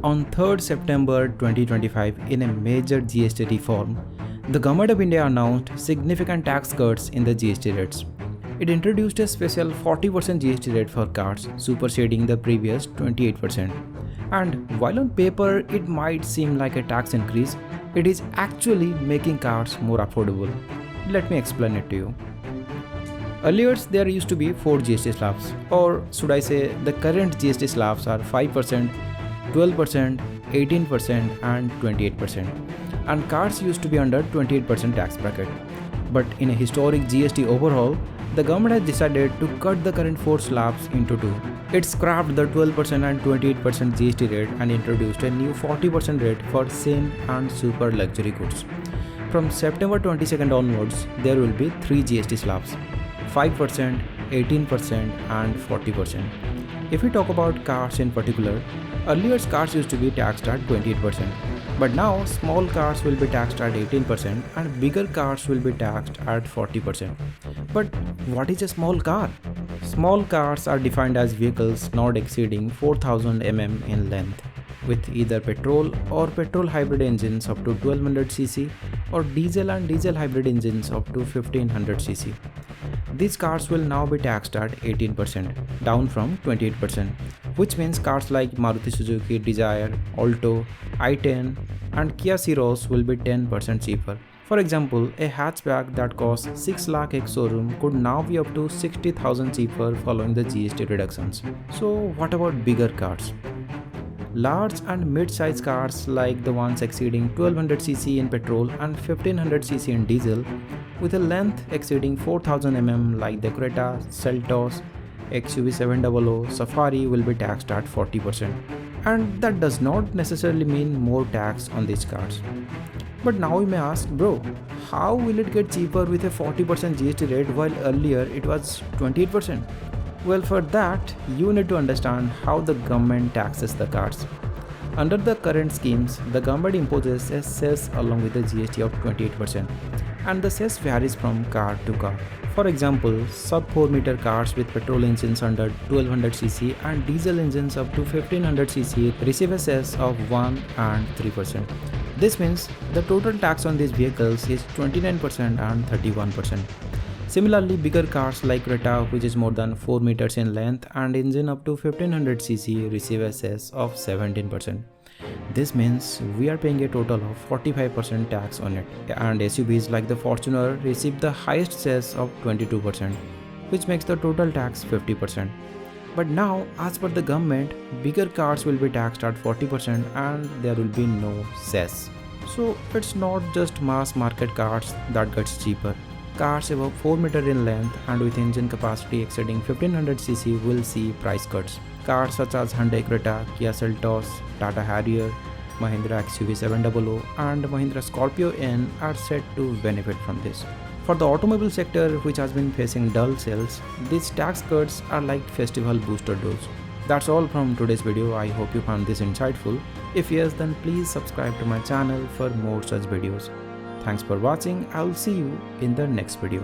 On 3rd September 2025, in a major GST reform, the Government of India announced significant tax cuts in the GST rates. It introduced a special 40% GST rate for cars, superseding the previous 28%. And while on paper it might seem like a tax increase, it is actually making cars more affordable. Let me explain it to you. Earlier, there used to be 4 GST slabs, or should I say, the current GST slabs are 5%, 12%, 18%, and 28%. And cars used to be under 28% tax bracket. But in a historic GST overhaul, the government has decided to cut the current 4 slabs into 2. It scrapped the 12% and 28% GST rate and introduced a new 40% rate for same and super luxury goods. From September 22nd onwards, there will be 3 GST slabs: 5%, 18%, and 40%. If we talk about cars in particular, earlier cars used to be taxed at 28%, but now small cars will be taxed at 18% and bigger cars will be taxed at 40%. But what is a small car? Small cars are defined as vehicles not exceeding 4000 mm in length, with either petrol or petrol hybrid engines up to 1200cc or diesel and diesel hybrid engines up to 1500cc. These cars will now be taxed at 18%, down from 28%, which means cars like Maruti Suzuki Dzire, Alto, i10 and Kia Ceros will be 10% cheaper. For example, a hatchback that costs 6 lakh ex-showroom could now be up to 60,000 cheaper following the GST reductions. So what about bigger cars? Large and mid-size cars like the ones exceeding 1200cc in petrol and 1500cc in diesel, with a length exceeding 4000 mm like the Creta, Seltos, XUV 700, Safari will be taxed at 40%. And that does not necessarily mean more tax on these cars. But now you may ask, bro, how will it get cheaper with a 40% GST rate while earlier it was 28%? Well, for that, you need to understand how the government taxes the cars. Under the current schemes, the government imposes a cess along with the GST of 28%, and the cess varies from car to car. For example, sub 4 meter cars with petrol engines under 1200cc and diesel engines up to 1500cc receive a cess of 1 and 3%. This means the total tax on these vehicles is 29% and 31%. Similarly, bigger cars like Creta, which is more than 4 meters in length and engine up to 1500cc, receive a cess of 17%. This means we are paying a total of 45% tax on it, and SUVs like the Fortuner receive the highest cess of 22%, which makes the total tax 50%. But now, as per the government, bigger cars will be taxed at 40% and there will be no cess. So it's not just mass market cars that gets cheaper. Cars above 4 meters in length and with engine capacity exceeding 1500cc will see price cuts. Cars such as Hyundai Creta, Kia Seltos, Tata Harrier, Mahindra XUV 700 and Mahindra Scorpio N are set to benefit from this. For the automobile sector, which has been facing dull sales, these tax cuts are like festival booster dose. That's all from today's video. I hope you found this insightful. If yes, then please subscribe to my channel for more such videos. Thanks for watching. I'll see you in the next video.